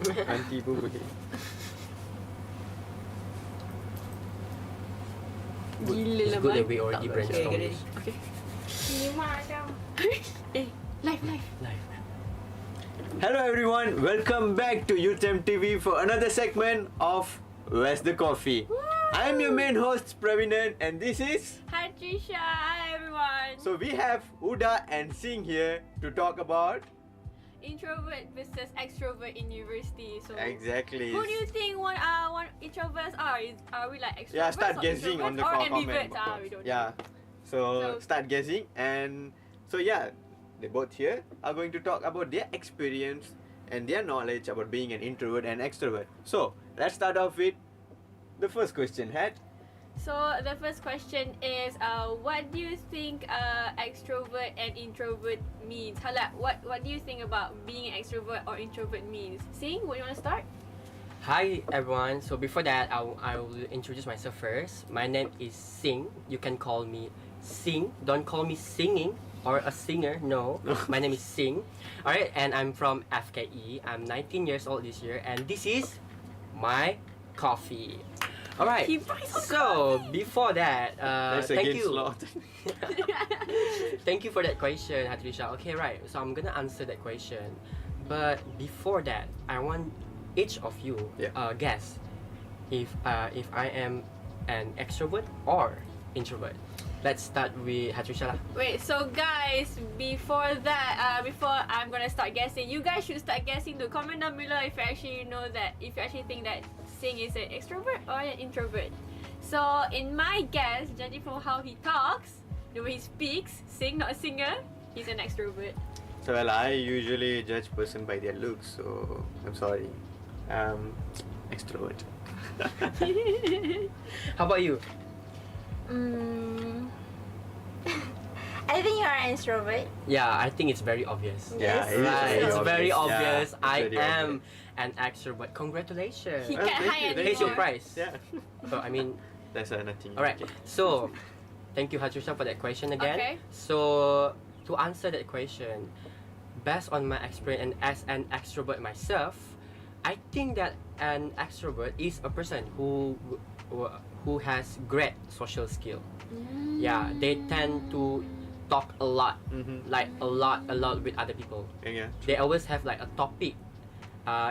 Auntie pun boleh. Gila It's lah good that man. we already Tak brainstorm boleh. this. Okay. Ni macam Live. Live. Hello everyone, welcome back to UTeM TV for another segment of Where's the Coffee? I am your main host Pravinan and this is... Hi Trisha, hi everyone. So we have Uda and Singh here to talk about... Introvert versus extrovert in university. So Exactly. who do you think one introverts are? Are we like extroverts Yeah, start or guessing on the introverts or comment ambiverts? box. We don't Yeah. know. So So- start guessing and... So yeah, they both here are going to talk about their experience and their knowledge about being an introvert and extrovert. So let's start off with the first question, Hat. So the first question is, what do you think extrovert and introvert means? Hala, what do you think about being an extrovert or introvert means? Sing, what do you want to start? Hi everyone. So before that, I will introduce myself first. My name is Singh. You can call me Singh. Don't call me singing or a singer. No, my name is Singh. Alright, and I'm from FKE. I'm 19 years old this year, and this is my coffee. Alright. He buys our So before that, That's thank against you. law. Thank you for that question, Hatrisha. Okay, right. So I'm gonna answer that question. But before that, I want each of you guess if I am an extrovert or introvert. Let's start with Hatrisha lah. Wait, so guys, before that, before I'm gonna start guessing, you guys should start guessing too. Comment down below if you actually know that, if you actually think that Singh is an extrovert or an introvert. So in my guess, judging from how he talks, the way he speaks, Singh not a singer, he's an extrovert. So well, I usually judge person by their looks, so I'm sorry. Extrovert. How about you? I think you are an introvert. Yeah, I think it's very obvious. Yeah, it is Right, it's very obvious. Yeah, I it's very am obvious. an extrovert. Congratulations. He Well, can't thank hide you, thank Here's your anymore. prize. Yeah. So I mean, That's nothing. alright. So, thank you Hatrisha for that question again. Okay. So, to answer that question, based on my experience and as an extrovert myself, I think that an extrovert is a person who has great social skill. Yeah, they tend to talk a lot, like a lot with other people. Yeah. They always have like a topic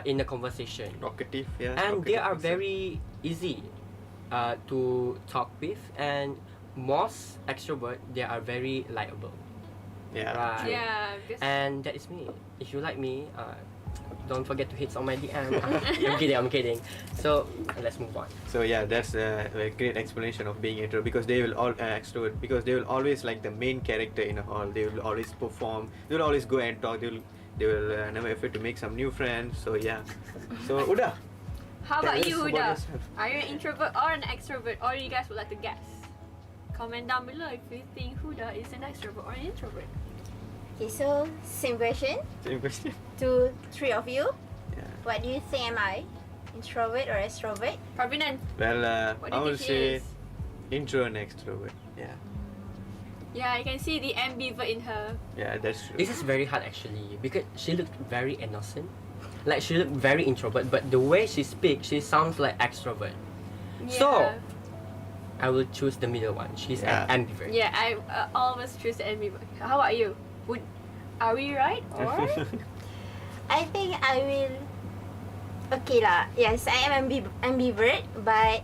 in the conversation. Talkative, yeah. And they talkative are person. very easy to talk with, and most extrovert, they are very likable. Yeah. Right. Yeah, because And that is me. If you like me, don't forget to hit on my DM. I'm kidding. So let's move on. So yeah, that's a great explanation of being introvert because they will all extrovert because they will always like the main character in a hall. They will always perform. They will always go and talk. They will never afraid to make some new friends. So yeah. So Uda. how about tell you, us Huda? about yourself. Are you an introvert or an extrovert, or you guys would like to guess? Comment down below if you think Huda is an extrovert or an introvert. Okay, so same question Same question. to three of you. Yeah. What do you think am I? Introvert or extrovert? Pravinan, Well, what I do you would think she say is? intro and extrovert. Yeah. Yeah, I can see the ambivert in her. Yeah, that's true. This is very hard actually because she looked very innocent. Like she looked very introvert, but the way she speaks, she sounds like extrovert. Yeah. So, I will choose the middle one. She's Yeah. an ambivert. Yeah, I always choose the ambivert. How about you? Are we right or? I think I will. Okay lah. Yes, I am ambivert, but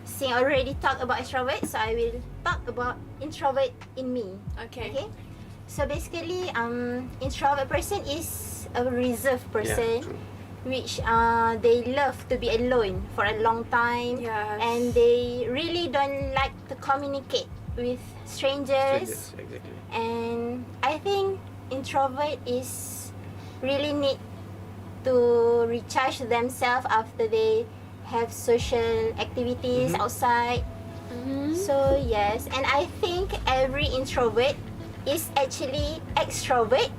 Singh already talked about extrovert, so I will talk about introvert in me. Okay. Okay. So basically, introvert person is a reserved person, Yeah, true. which they love to be alone for a long time, Yes. and they really don't like to communicate with strangers. Exactly. And I think introvert is really need to recharge themselves after they have social activities outside. So yes, and I think every introvert is actually extrovert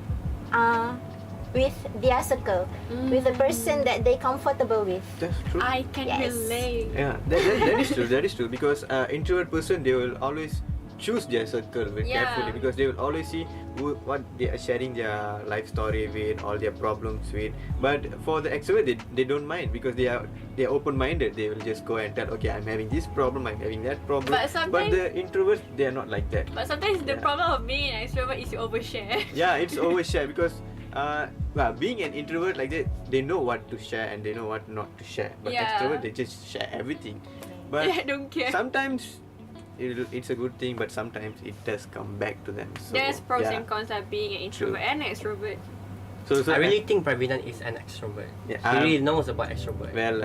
with their circle, with the person that they comfortable with. That's true. I can Yes. relate. Yeah, that is true. That is true because introvert person they will always choose their circle very Yeah. carefully, because they will always see what they are sharing their life story with, all their problems with. But for the extrovert, they don't mind, because they are open-minded. They will just go and tell, okay, I'm having this problem, I'm having that problem. But sometimes- the introverts, they are not like that. But sometimes the Yeah. problem of being an extrovert is you overshare. Yeah, it's overshare, because being an introvert like that, they know what to share and they know what not to share. But Yeah. extrovert, they just share everything. But I don't care. sometimes it's a good thing, but sometimes it does come back to them. So, There's pros yeah. and cons of being an introvert True. and an extrovert. So I really think Pravinan is an extrovert. Yeah, He really knows about extrovert. well,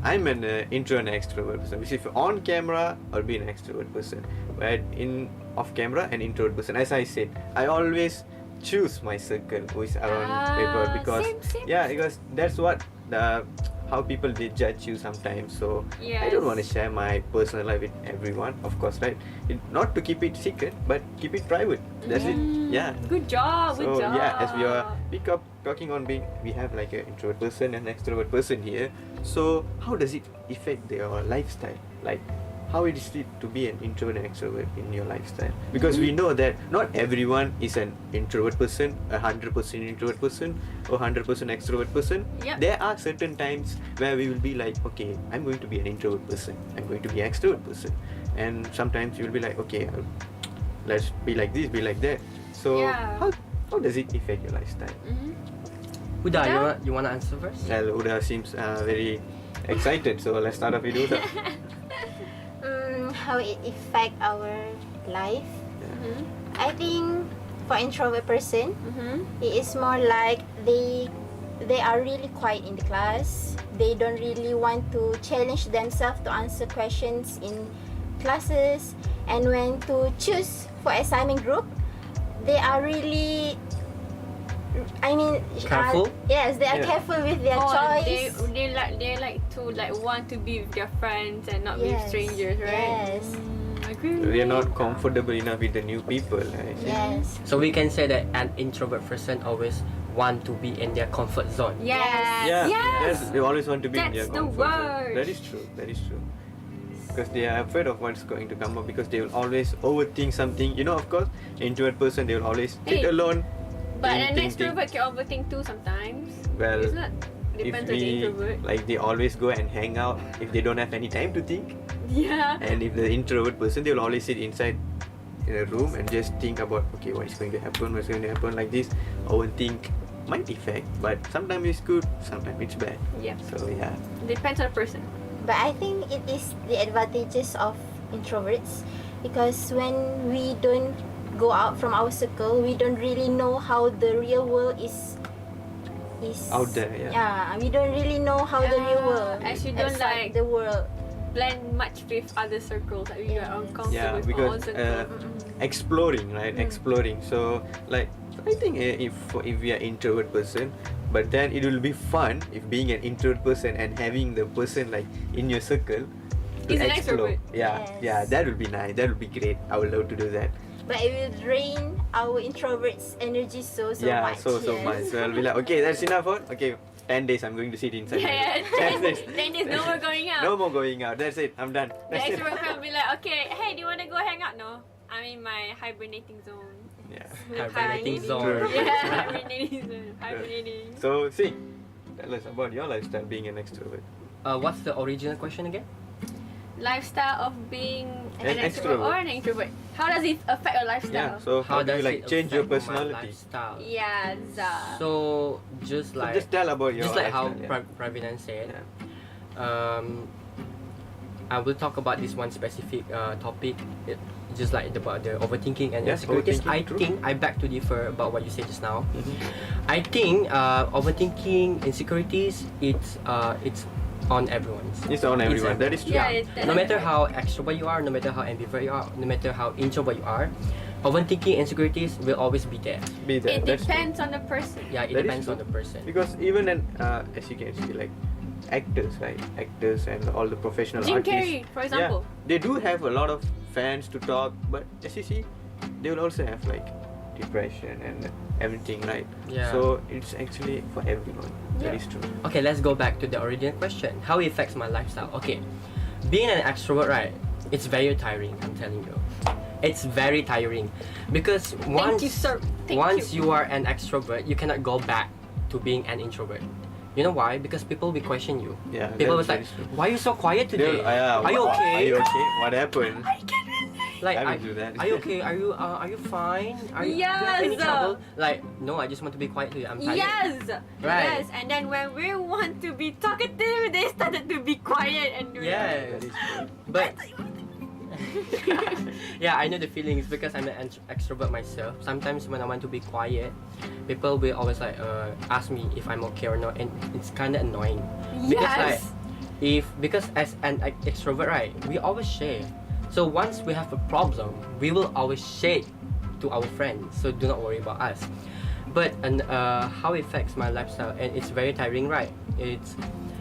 I'm an intro and extrovert person. Which if on camera, I'll be an extrovert person. But in off camera, an introvert person. As I said, I always choose my circle who is around people, because same. yeah, because that's what how people they judge you sometimes. So I don't Yes. want to share my personal life with everyone, of course, right? Not to keep it secret, but keep it private. That's it. Yeah. Good job. Good So job. yeah, as we are talking on being, we have like an introvert person and extrovert person here. So how does it affect your lifestyle? Like, how it is it to be an introvert and extrovert in your lifestyle? Because we know that not everyone is an introvert person, 100% introvert person, or 100% extrovert person. Yep. There are certain times where we will be like, okay, I'm going to be an introvert person, I'm going to be an extrovert person, and sometimes you will be like, okay, let's be like this, be like that. So Yeah. how does it affect your lifestyle? Huda, Huda? you wanna answer first? Well, Uda seems very excited, so let's start off with Uda. How it affect our life? Mhm. I think for introvert person, Mhm. it is more like they are really quiet in the class. They don't really want to challenge themselves to answer questions in classes. And when to choose for assignment group, they are really, Careful? yes, they are Yeah. careful with their Oh, choice. they like to want to be with their friends and not with Yes. strangers, right? Yes. I agree with We are you. not comfortable enough with the new people. Right? Yes. So we can say that an introvert person always want to be in their comfort zone. Yes. Yeah. Yes. They always want to be in That's their the comfort zone. word. That is true. That is true. Because they are afraid of what's going to come up, because they will always overthink something. You know, of course, introvert person, they will always sit Hey, alone. But think, an think, extrovert can overthink too sometimes. Well, It's not if depends on the we introvert. like, they always go and hang out if they don't have any time to think. Yeah. And if the introvert person, they will always sit inside in a room and just think about, okay, what is going to happen, what's going to happen, like this. Overthink might affect, but sometimes it's good, sometimes it's bad. Yeah. So yeah. Depends on the person. But I think it is the advantages of introverts, because when we don't go out from our circle, we don't really know how the real world is Out there, yeah. Yeah, we don't really know how the real world As you don't outside like the world. blend much with other circles. Like we are Yes. uncomfortable Yeah, with our own because circle. exploring, right? Exploring. So like, I think if we are introvert person, but then it will be fun if being an introvert person and having the person like in your circle to Is an explore. extrovert. Yeah, Yes. yeah, that would be nice. That would be great. I would love to do that. But it will drain our introverts' energy so yeah, much. so yes. much. So I'll be like, okay, that's enough. Okay, 10 days I'm going to sit inside. Yeah, 10 days. then there's no more going out. No more going out. That's it. I'm done. The That's it. extrovert will be like, okay, hey, do you want to go hang out? No, I'm in my hibernating zone. Yeah. Hibernating zone. Yeah, hibernating zone. Hibernating. So see, tell us about your lifestyle being an extrovert. What's the original question again? Lifestyle of being An an extrovert or extrovert. an introvert. How does it affect your Yeah. lifestyle? So how do you does like it change your affect my personality? lifestyle? Yeah, So just So like just tell about your just like how lifestyle, Pravinan said, yeah. I will talk about this one specific topic, just like about the overthinking and Yes, insecurities. overthinking, I true. think I beg to differ about what you said just now. Mhm. I think overthinking, insecurities, it's on everyone's. It's on everyone. That is true. Yeah, No matter how extrovert you are, no matter how ambivert you are, no matter how introvert you are, overthinking, insecurities will always be there. Be there. It That's true. depends on the person. Yeah, it That is depends true. on the person. Because even as you can see, like actors, right? Actors and all the professional Jim artists. Carrey, for example. Yeah, they do have a lot of fans to talk, but as you see, they will also have like depression and everything, right? Yeah. So it's actually for everyone. That Yeah. is true. Okay, let's go back to the original question. How it affects my lifestyle? Okay, being an extrovert, right? It's very tiring. I'm telling you. it's very tiring because once Thank you, sir. Thank once you. you are an extrovert, you cannot go back to being an introvert. You know why? Because people will question you. Yeah, People that was like, is true. "Why are you so quiet today? Yeah, Are you okay? Are you okay? What happened? Like, I will do that. Are you okay? Are you fine? Do you have any Yes. trouble?" Like, no, I just want to be quiet today. I'm tired. Yes. Right. Yes. And then when we want to be talkative, they started to be quiet and Yes. That is true. But yeah, I know the feelings because I'm an extrovert myself. Sometimes when I want to be quiet, people will always like ask me if I'm okay or not, and it's kind of annoying. Because like, because as an extrovert, right, we always share. So once we have a problem, we will always share to our friends. So do not worry about us. But how it affects my lifestyle, and it's very tiring, right? It's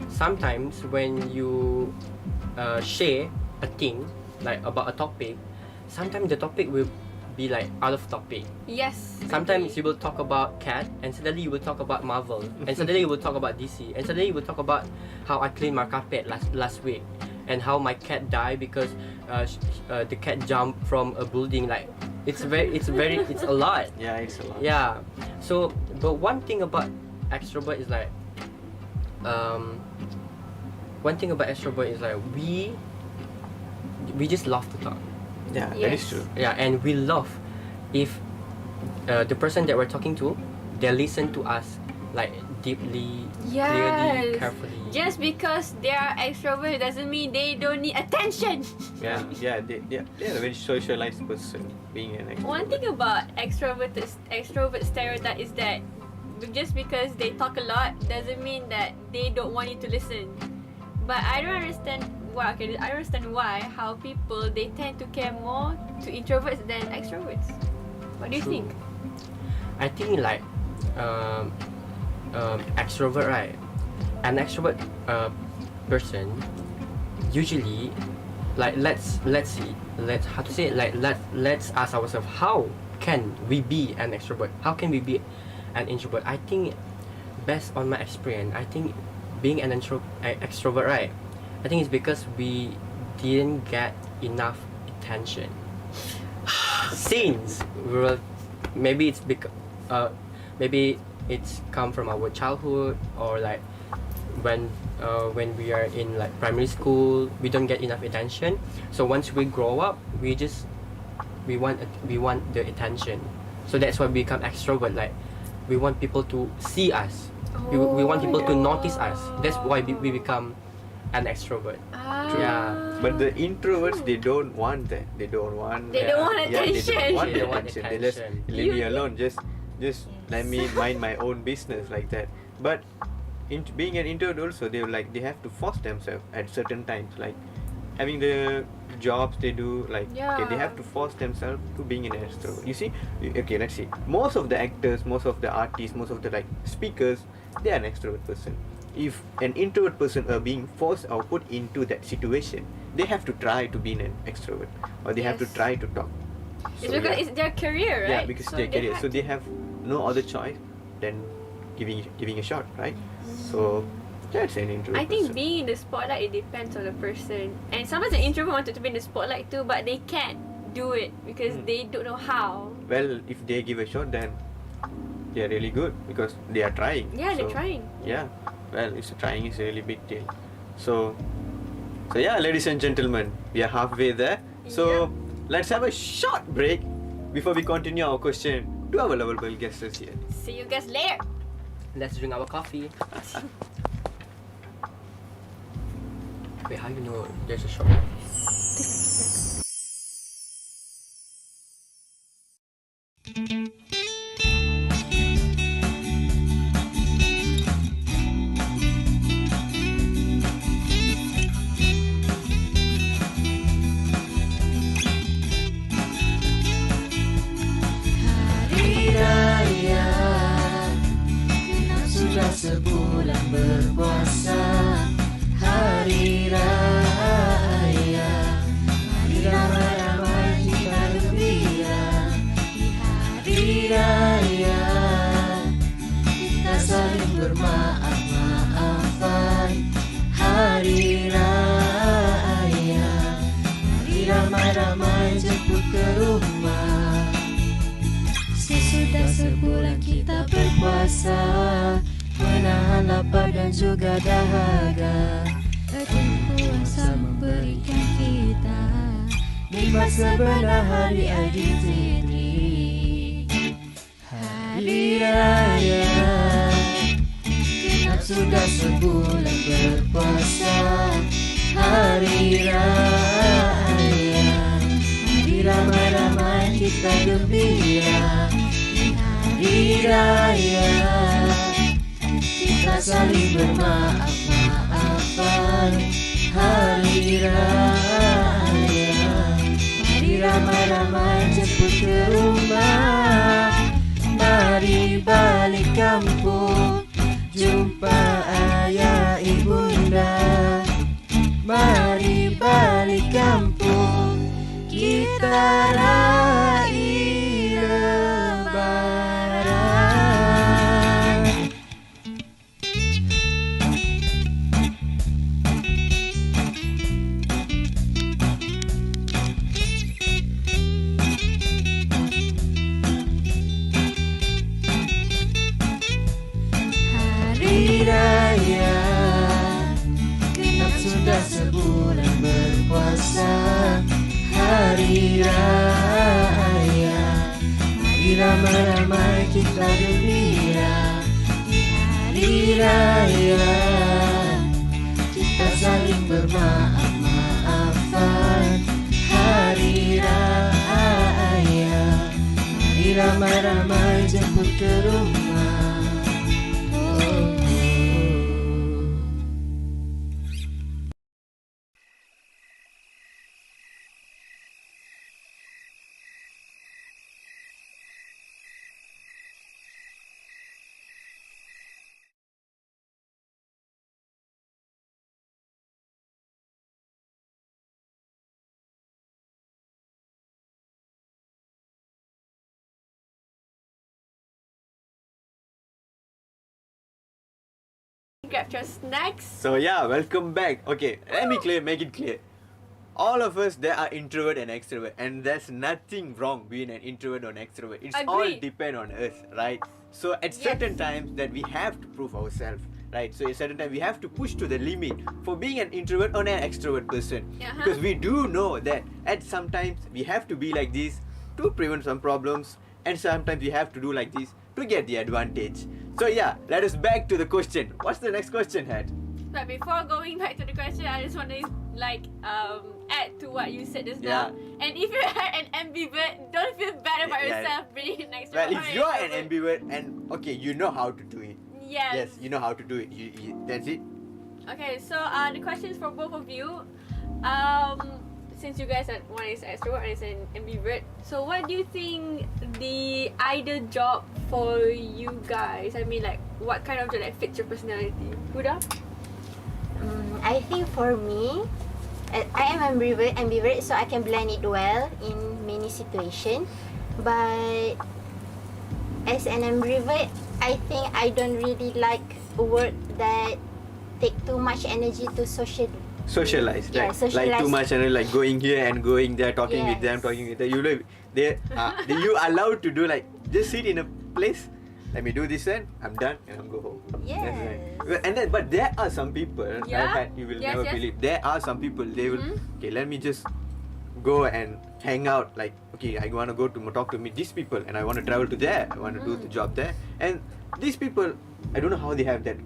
sometimes when you share a thing like about a topic, sometimes the topic will be like out of topic. Yes. Sometimes you will talk about cat, and suddenly you will talk about Marvel, and suddenly you will talk about DC, and suddenly you will talk about how I cleaned my carpet last week, and how my cat died because the cat jumped from a building. Like it's a lot. Yeah, it's a lot. Yeah. So, but one thing about extrovert is like, we just love to talk. Yeah, that is Yes. true. Yeah, and we love if the person that we're talking to, they listen to us like deeply, clearly, Yes. carefully. Just because they are extrovert doesn't mean they don't need attention. Yeah, they're a very socialized person, being an extrovert. One thing about extrovert stereotype is that just because they talk a lot doesn't mean that they don't want you to listen. But I don't understand why. Okay, I understand why how people they tend to care more to introverts than extroverts. What do you True. think? I think like extrovert, right? An extrovert person usually, like let's ask ourselves, how can we be an extrovert? How can we be an introvert? I think based on my experience, I think being an extrovert, right? I think it's because we didn't get enough attention. Since we were, maybe it's maybe it's come from our childhood, or like when we are in like primary school, we don't get enough attention. So once we grow up, we want the attention. So that's why we become extrovert. Like we want people to see us. We want people to notice us. That's why we become an extrovert. Yeah. But the introverts, they don't want that. They don't want. They don't want attention. They don't want They don't want attention. They just attention. leave me alone. Just let me mind my own business like that. But being an introvert also, they have to force themselves at certain times, like having the jobs they do, like okay, they have to force themselves to being an extrovert. You see, okay, let's see. Most of the actors, most of the artists, most of the like speakers, they are an extrovert person. If an introvert person are being forced or put into that situation, they have to try to be an extrovert, or they have to Yes. try to talk. It's because it's their career, right? Yeah, because their career. So they have no other choice than giving a shot, right? So that's an introvert I think person. being in the spotlight, it depends on the person. And sometimes an introvert wanted to be in the spotlight too, but they can't do it because they don't know how. Well, if they give a shot, then they are really good because they are trying. Yeah, they're So, trying. Yeah, well, trying is a really big deal. So yeah, ladies and gentlemen, we are halfway there. So let's have a short break before we continue our question to our lovable guests here. See you guys later. Let's drink our coffee. Wait, how you know there's a shop? Hari Raya sudah sebulan berpuasa. Hari Raya, mari ramai-ramai kita gembira. Di Hari Raya kita saling bermaaf-maafan. Hari Raya, mari ramai-ramai jemput ke rumah. kita berpuasa, menahan lapar dan juga dahaga. Berpuasa memberikan kita nikmat sebenar hari Aidilfitri. Hari Raya genap sudah sebulan berpuasa. Hari Raya, mari ramai-ramai kita gembira. Hari Raya kita saling bermaaf-maafan. Hari Raya, mari ramai-ramai jemput ke rumah. Mari balik kampung, jumpa ayah ibunda. Mari balik kampung, kita raih lebaran. Hari Raya genap sudah sebulan berpuasa. Hari Raya, mari ramai-ramai kita gembira. Hari Raya kita saling bermaaf-maafan. Hari Raya, mari ramai-ramai jemput ke rumah. Grab your snacks. So yeah, welcome back. Okay, let me make it clear. All of us, there are introvert and extrovert, and there's nothing wrong being an introvert or an extrovert. It's all Agree. depend on us, right? So at certain times that we have to prove ourselves, right? So at certain time we have to push to the limit for being an introvert or an extrovert person, because we do know that at sometimes we have to be like this to prevent some problems, and sometimes we have to do like this to get the advantage. So yeah, let us back to the question. What's the next question, Hat? But before going back to the question, I just want to add to what you said just now. And if you're an ambivert, don't feel bad about yourself being an extrovert. Well, if you're an ambivert and okay, you know how to do it. Yes. Yes, you know how to do it. That's it. Okay, so the question is for both of you. Since you guys are, one is extrovert and is an ambivert, so what do you think the ideal job for you guys? I mean, like, what kind of job that fits your personality? Huda? I think for me, I am ambivert, so I can blend it well in many situations. But as an ambivert, I think I don't really like work that take too much energy to socialize. Like too much and like going here and going there, talking with them, Yes. talking with them. You allowed to do like just sit in a place. Let me do this and I'm done and I'm go home. Yes. That's right. Well, and then but there are some people you will never believe. There are some people they will okay, let me just go and hang out, like okay, I want to go to talk to meet these people and I want to travel to there. I want to do the job there. And these people, I don't know how they have that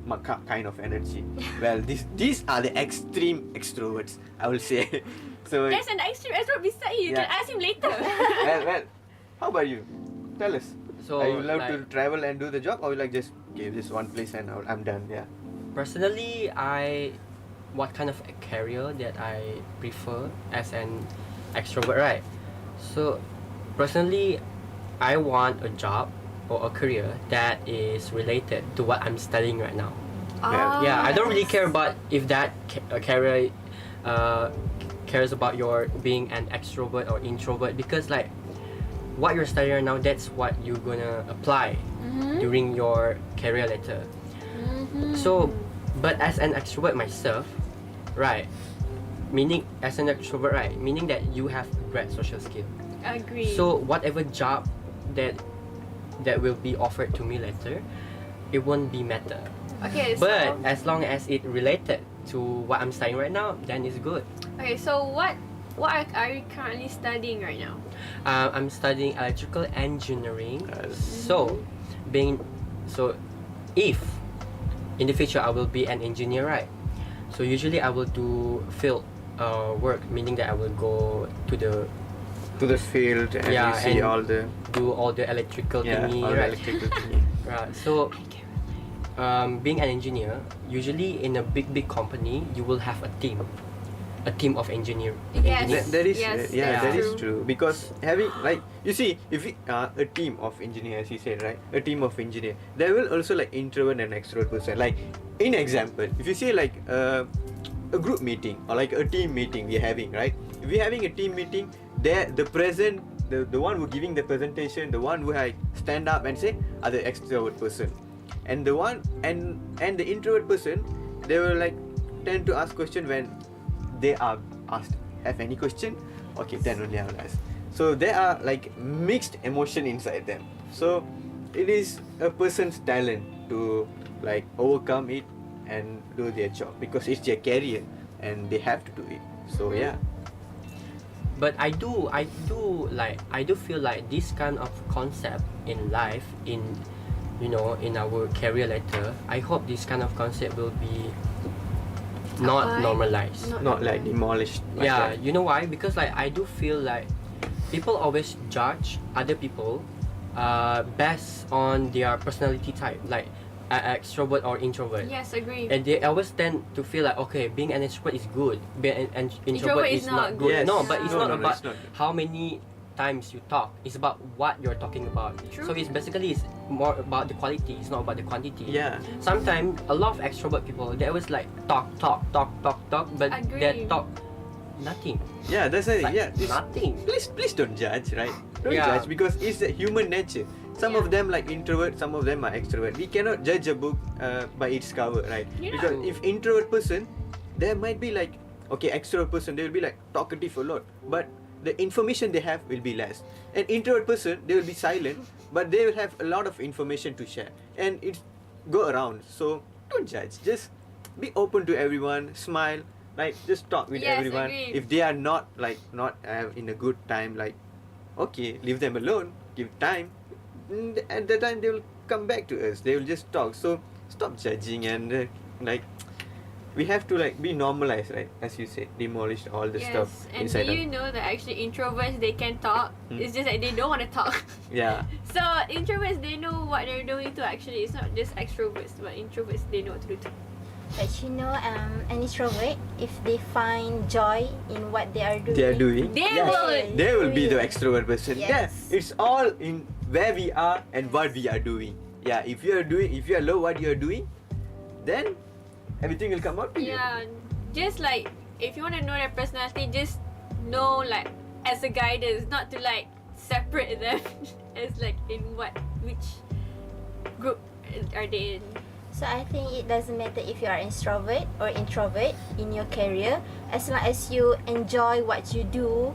kind of energy. Well, these are the extreme extroverts, I will say. So There's an extreme extrovert beside you. You can ask him later. well, how about you? Tell us. So, are you allowed like, to travel and do the job, or you like just okay, this one place and I'm done? Yeah. personally, what kind of a career that I prefer as an extrovert, right? So, personally, I want a job or a career that is related to what I'm studying right now. Yeah, I don't really care about if that career cares about your being an extrovert or introvert, because like what you're studying right now, that's what you're gonna apply during your career later. So, but as an extrovert myself, right? Meaning as an extrovert, right? Meaning that you have great social skill. Agree. So whatever job that that will be offered to me later, it won't be matter. Okay, But so as long as it related to what I'm studying right now, then it's good. okay, so what are you currently studying right now? I'm studying electrical engineering. Yes. So if in the future I will be an engineer, right? So usually I will do field work, meaning that I will go to the field and Yeah, you see and do all the electrical thingy, all the right? electrical thingy. Right. So being an engineer, usually in a big company, you will have a team of Yes. engineers. That is Yes, that's that is true. true, because having, like, you see, if we a team of engineers, he said, right, a team of engineer, there will also like introvert and extrovert person. Like, in example, if you say like a group meeting or like a team meeting we're having, right? If we're having a team meeting, there the one who giving the presentation, the one who like stand up and say are the extrovert person, and the one and the introvert person, they will like tend to ask question when they are asked, have any question? Okay, then only I will ask. So there are like mixed emotion inside them. So it is a person's talent to like overcome it and do their job, because it's their career and they have to do it. So yeah. But I do feel like this kind of concept in life, in our career later, I hope this kind of concept will be not Applied? normalized. Not like demolished. Like Yeah, that. you know why? Because like I do feel like people always judge other people based on their personality type, like extrovert or introvert. Yes, agree. And they always tend to feel like, okay, being an extrovert is good, being an introvert is not good. Yes. No, but it's No, not no, about it's not. how many times you talk. It's about what you're talking about. True. So it's more about the quality. It's not about the quantity. Yeah. Sometimes a lot of extrovert people, they always like talk, but Agree. they talk nothing. Yeah, that's it. Like, Yeah, it's, nothing. please don't judge, right? Don't Yeah. judge, because it's a human nature. Some of them like introvert, some of them are extrovert. We cannot judge a book by its cover, right? Yeah. Because if introvert person, there might be like, okay, extrovert person, they will be like talkative a lot, but the information they have will be less. An introvert person, they will be silent, but they will have a lot of information to share, and it's go around. So don't judge, just be open to everyone, smile, like just talk with Yes, everyone. agreed. If they are not in a good time, like, okay, leave them alone, give time. At the time they will come back to us, they will just talk. So stop judging, and like we have to like be normalized, right? As you said, demolish all the stuff Yes, and inside do you know that actually introverts, they can talk. It's just that they don't want to talk. Yeah. So introverts, they know what they're doing too. Actually, it's not just extroverts, but introverts, they know what to do too. But you know, an introvert, if they find joy in what they are doing, They are doing. They Yes. will. They will be the extrovert person. Yeah, Yes. it's all in where we are and what we are doing. Yeah, if you love what you are doing, then everything will come out to you. Yeah, just like if you want to know their personality, just know like as a guidance, not to like separate them as like in which group are they in. So I think it doesn't matter if you are extrovert or introvert in your career, as long as you enjoy what you do,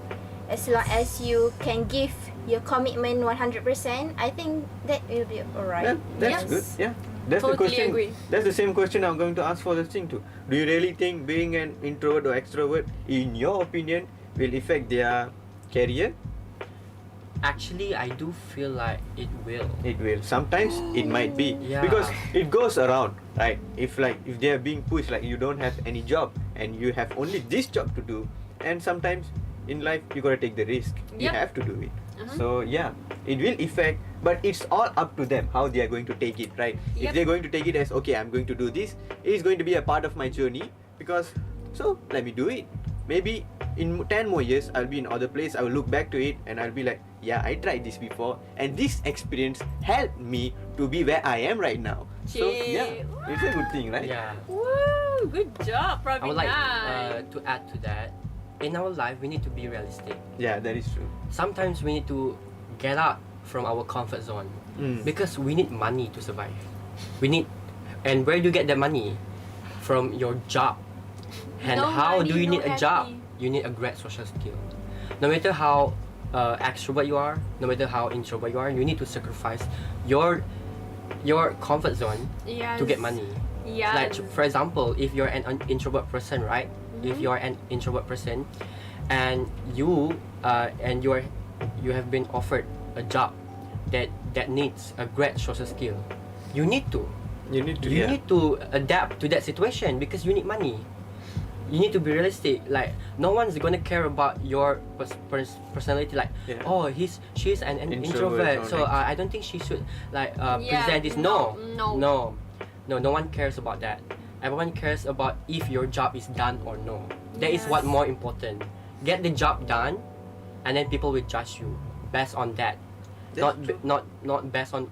as long as you can give your commitment 100%, I think that will be alright. Yeah, that's Yes. good. Yeah. That's the Totally question. agree. That's the same question I'm going to ask for the thing too. Do you really think being an introvert or extrovert, in your opinion, will affect their career? Actually, I do feel like it will. It will. Sometimes it might be. Yeah. Because it goes around, right? If they are being pushed, like you don't have any job and you have only this job to do, and sometimes in life you gotta take the risk. You Yep. have to do it. Uh-huh. So yeah, it will affect, but it's all up to them how they are going to take it, right? If Yep. they're going to take it as, okay, I'm going to do this, it is going to be a part of my journey, because so let me do it. Maybe in 10 more years I'll be in other place, I will look back to it and I'll be like, yeah, I tried this before and this experience helped me to be where I am right now. So yeah, it's a good thing, right? Yeah. Woo! Good job, I would like Pravina. to add to that. In our life, we need to be realistic. Yeah, that is true. Sometimes we need to get out from our comfort zone because we need money to survive. And where do you get the money? From your job. And No how do money, you no need a job? happy. You need a great social skill. No matter how extrovert you are, no matter how introvert you are, you need to sacrifice your comfort zone Yes. to get money. Yeah. Like for example, if you're an introvert person, right? If you're an introvert person, and you have been offered a job that needs a great social skill, you need to You need to. you need to adapt to that situation because you need money. You need to be realistic. Like no one's gonna care about your personality. Like Yeah. oh she's an Introvert introvert, or so like- I don't think she should like Yeah, present this. no. No one cares about that. Everyone cares about if your job is done or no. That is what Yes. more important. Get the job done, and then people will judge you based on that. That's Not based on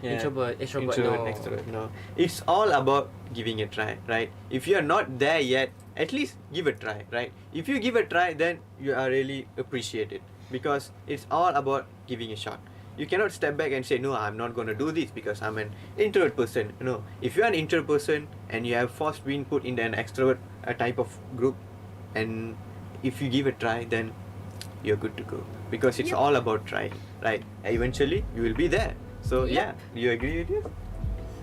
introvert, extrovert. Introvert, No. extrovert. No, it's all about giving a try, right? If you are not there yet, at least give a try, right? If you give a try, then you are really appreciated because it's all about giving a shot. You cannot step back and say, no, I'm not going to do this because I'm an introvert person. No, if you're an introvert person and you have first been put in an extrovert type of group, and if you give a try, then you're good to go because it's all about trying, right? Eventually, you will be there. So yeah, do you agree with you?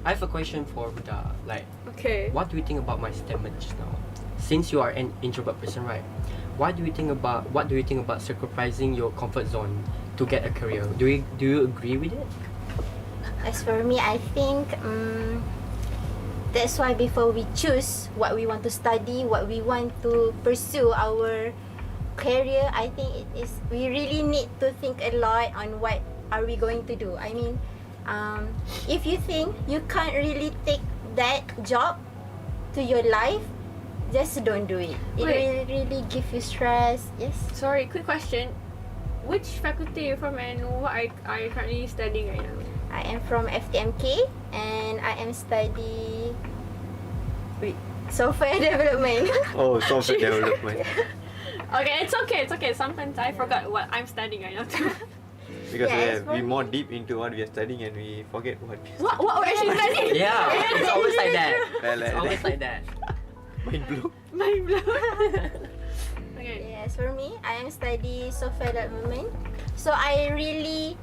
I have a question for Huda. Like, Okay. what do you think about my statement just now? Since you are an introvert person, right? What do you think about sacrificing your comfort zone to get a career? Do you agree with it? As for me, I think that's why before we choose what we want to study, what we want to pursue our career, I think we really need to think a lot on what are we going to do. I mean, if you think you can't really take that job to your life, just don't do it. It Wait. will really give you stress. Yes. Sorry, quick question. Which faculty are you from and what are you currently studying right now? I am from FTMK and I am study software development. Oh, software development. Okay, it's okay. Sometimes I forgot what I'm studying right now too. Because Yeah, it's we for more me. deep into what we are studying and we forget what we are What we're actually studying? Yeah, it's always like that. Well, It's always like that. Mind blown. Mind blown. Okay. Yes, for me, I am study software development. So I really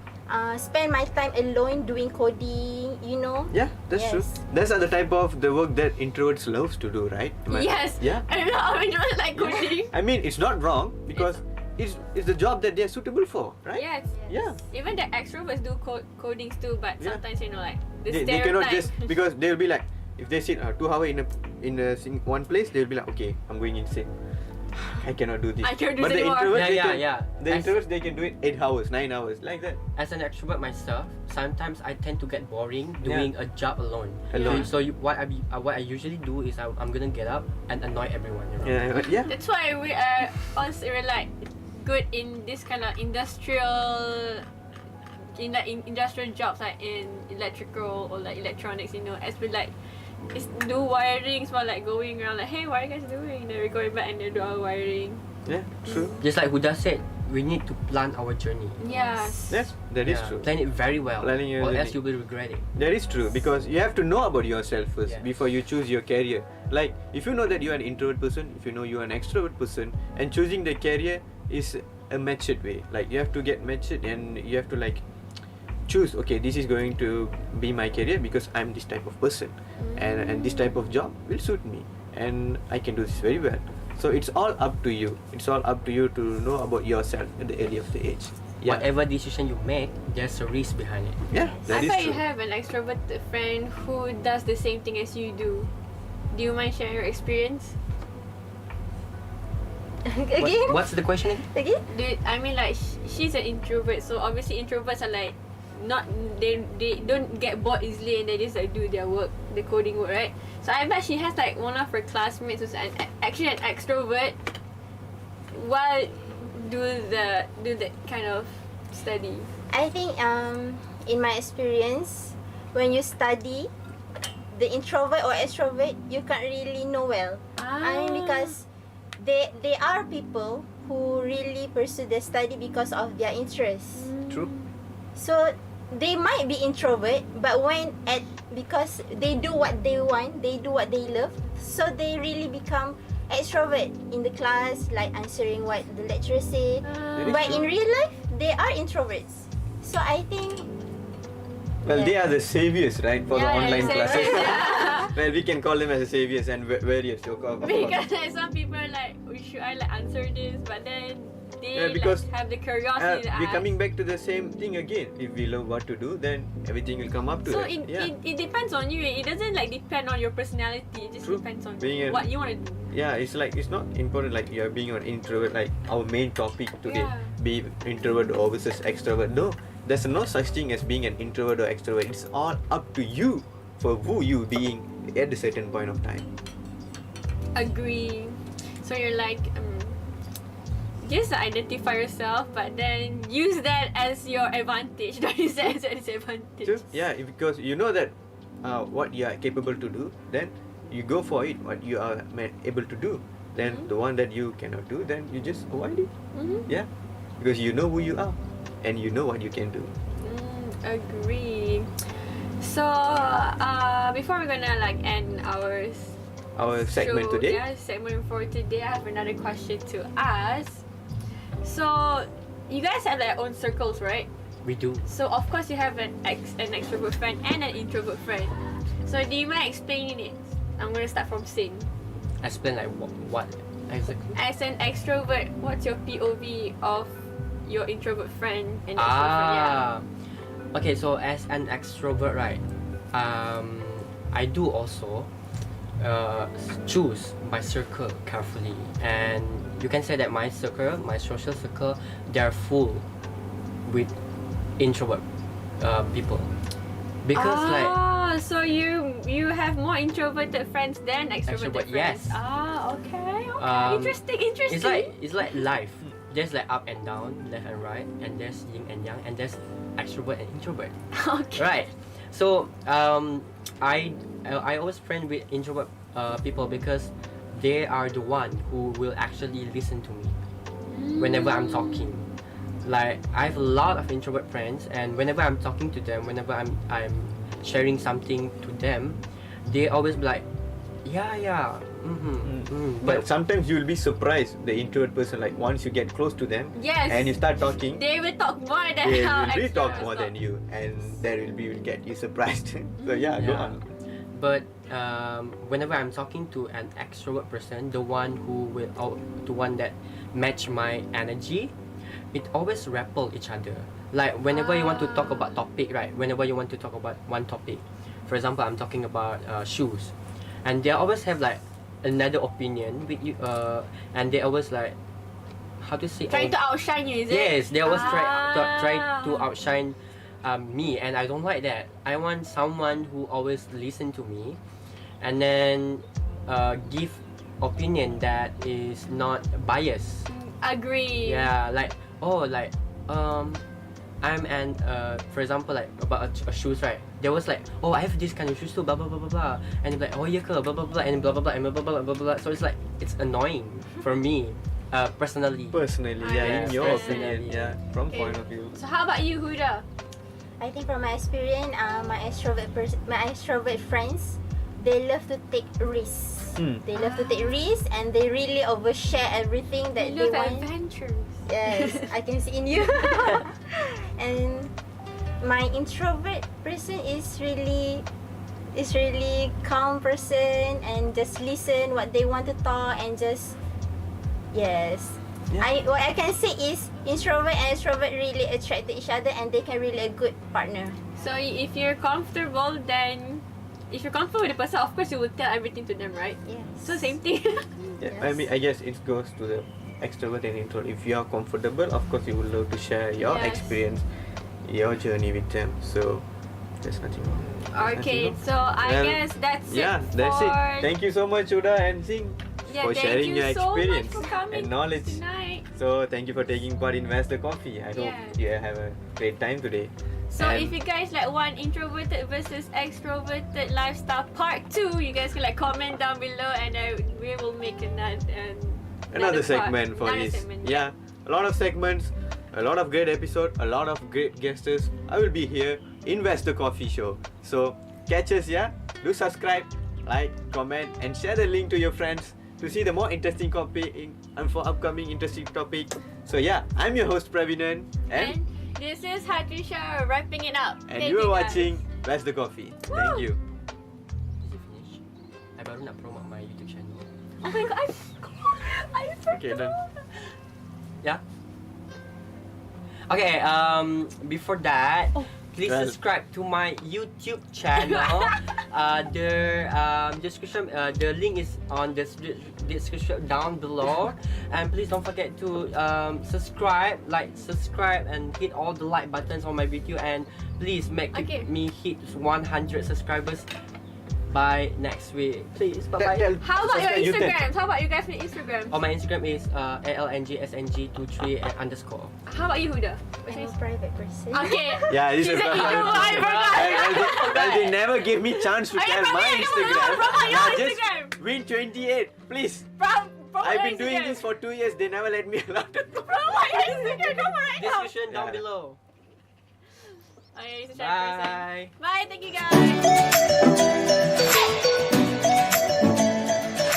spend my time alone doing coding, you know. Yeah, that's true. Yes. That's the type of the work that introverts loves to do, right? Yes. Yeah. I don't know how many people like coding. I mean, it's not wrong because it's the job that they're suitable for, right? Yes. Yeah. Even the extroverts do codings too, but Yeah. sometimes like the They cannot stereotype. just because they'll be like, if they sit 2 hours in one place, they'll be like, okay, I'm going insane. I cannot do this. I cannot do but this the anymore. introverts, they Yeah, can, yeah. The introverts, they can do it 8 hours, 9 hours, like that. As an extrovert myself, sometimes I tend to get boring doing a job alone. Alone. So what I usually do is I'm gonna get up and annoy everyone. You know? Yeah, but yeah. That's why we are also like good in this kind of industrial jobs like in electrical or like electronics, you know, as we like do wirings while like going around like, hey, what are you guys doing? Then we're going back and then do our wiring. Yeah, true. Just like Huda said, we need to plan our journey. Yes. Yes, that is Yeah, true. Plan it very well, Planning your or else journey. you'll be regretting. That is true because you have to know about yourself first Yes. before you choose your career. Like if you know that you're an introvert person, if you know you're an extrovert person, and choosing the career is a matured way. Like you have to get matured and you have to like choose. Okay, this is going to be my career because I'm this type of person, and this type of job will suit me, and I can do this very well. So it's all up to you. It's all up to you to know about yourself at the early of the age. Yeah. Whatever decision you make, there's a risk behind it. Yeah, that I is bet true. you have an extroverted friend who does the same thing as you do. Do you mind sharing your experience? Again? What's the question again? Again? I mean like she's an introvert, so obviously introverts are like not they don't get bored easily and they just like do their work, the coding work, right? So I bet she has like one of her classmates who's actually an extrovert while do the kind of study. I think in my experience, when you study, the introvert or extrovert, you can't really know well. I mean because they are people who really pursue their study because of their interests. True. So they might be introvert, but because they do what they want, they do what they love, so they really become extrovert in the class, like answering what the lecturer say. That is But true. in real life, they are introverts. So I think Well, they are the saviors, right, for the online classes. Yeah. Well, we can call them as the saviors and various. Of course. Because like, some people are like, "Oh, should I like answer this? But then they Yeah, because, like, have the curiosity to we're ask. coming back to the same thing again. If we love what to do, then everything will come up to So it. it depends on you. It doesn't like depend on your personality. It just True. depends on Being what you want to do. Yeah, it's like it's not important like you're being an introvert. Like our main topic today, Yeah. be introvert or versus extrovert. No, there's no such thing as being an introvert or extrovert. It's all up to you for who you being at a certain point of time. Agree. So you're like, just identify yourself, but then use that as your advantage. Don't use that as a disadvantage. So, yeah, because you know that what you are capable to do, then you go for it. What you are able to do, then the one that you cannot do, then you just avoid it. Mm-hmm. Yeah, because you know who you are, and you know what you can do. Agree. So before we're gonna like end our Segment show, today. yeah, segment for today, I have another question to ask. So you guys have their own circles, right? We do. So of course you have an extrovert friend and an introvert friend. So do you mind explaining it? I'm gonna start from Sing. Explain like what exactly? As an extrovert, what's your POV of your introvert friend and extrovert? Yeah. Okay, so as an extrovert, right? I do also choose my circle carefully, and you can say that my circle, my social circle, they are full with introvert people, because so you have more introverted friends than extroverted Extrovert, friends. yes. Okay. Um, Interesting. it's like life. There's like up and down, left and right, and there's yin and yang, and there's extrovert and introvert. Okay. Right. So I always friend with introvert people because they are the one who will actually listen to me whenever I'm talking. Like I have a lot of introvert friends, and whenever I'm talking to them, whenever I'm sharing something to them, they always be like, yeah. But sometimes you will be surprised, the introvert person, like once you get close to them Yes. and you start talking, They will talk more than they how will really talk extroverts more than you, and that will get you surprised. So yeah, go on. But whenever I'm talking to an extrovert person, the one that match my energy, it always rappel each other. Like whenever you want to talk about topic, right? Whenever you want to talk about one topic, for example, I'm talking about shoes, and they always have like another opinion with you, and they always like, how to say? Trying to outshine you, is it? Yes, they always try to outshine me, and I don't like that. I want someone who always listen to me, and then give opinion that is not biased. Agree. Yeah, like I'm an for example like about a shoes, right? They was like, oh, I have this kind of shoes too, blah blah blah blah blah, and they're like, oh yeah, blah blah blah, and blah blah blah, and blah blah blah blah blah. So it's like it's annoying for me, personally. Personally, I in your understand. opinion, from Okay. point of view. So how about you, Huda? I think from my experience, my extrovert friends, they love to take risks. They love to take risks, and they really overshare everything that You they love want. adventures. Yes, I can see in you. And my introvert person is really calm person, and just listen what they want to talk, and just yes. Yeah. What I can say is introvert and extrovert really attract to each other, and they can really a good partner. So if you're comfortable, then if you're comfortable with the person, of course you will tell everything to them, right? Yes. So same thing. Yeah, I mean, I guess it goes to the extrovert and introvert. If you are comfortable, of course you will love to share your Yes. experience, your journey with them. So there's nothing wrong. There's Okay, nothing wrong. so I Well, guess that's Yeah, it. that's it. for- Thank you so much, Uda and Singh, Yeah, for thank sharing you your so experience much for coming and knowledge. tonight. So thank you for taking part in Invest the Coffee. I hope Yeah. you have a great time today. So And- if you guys like want introverted versus extroverted lifestyle part 2, you guys can like comment down below, and we will make Another part. segment for Another this. segment, Yeah, a lot of segments, a lot of great episode, a lot of great guests. I will be here, Invest the Coffee Show. So catch us, yeah. Do subscribe, like, comment, and share the link to your friends to to see the more interesting topic and for upcoming interesting topic. So yeah, I'm your host Pravinan And this is Hatrisha wrapping it up. and Thank you are guys. watching Where's the Coffee. Thank you. Is it finished? I baru nak promote my YouTube channel. Oh my god, I forgot. Okay, done. Yeah. Okay. Before that, please Well- subscribe to my YouTube channel. The description, the link is on the description down below, and please don't forget to subscribe, and hit all the like buttons on my video, and please make Okay. me hit 100 subscribers by next week. Please, bye bye. How about your Subscribe UTeM. Instagram? How about you guys with Instagram? Oh, my Instagram is alngsng23 _. How about you, Huda? I'm a private person. Okay. Yeah, this She's is an the- introvert. I forgot. They never give me chance to Okay, tell my Pravinan, Instagram. promote your Now just Instagram. win 28, please. I've been doing this for 2 years. They never let me allow to. Promote your Instagram. Come on right now. Description down Yeah. below. Okay, this is Sharp person. Bye. Bye. Thank you guys.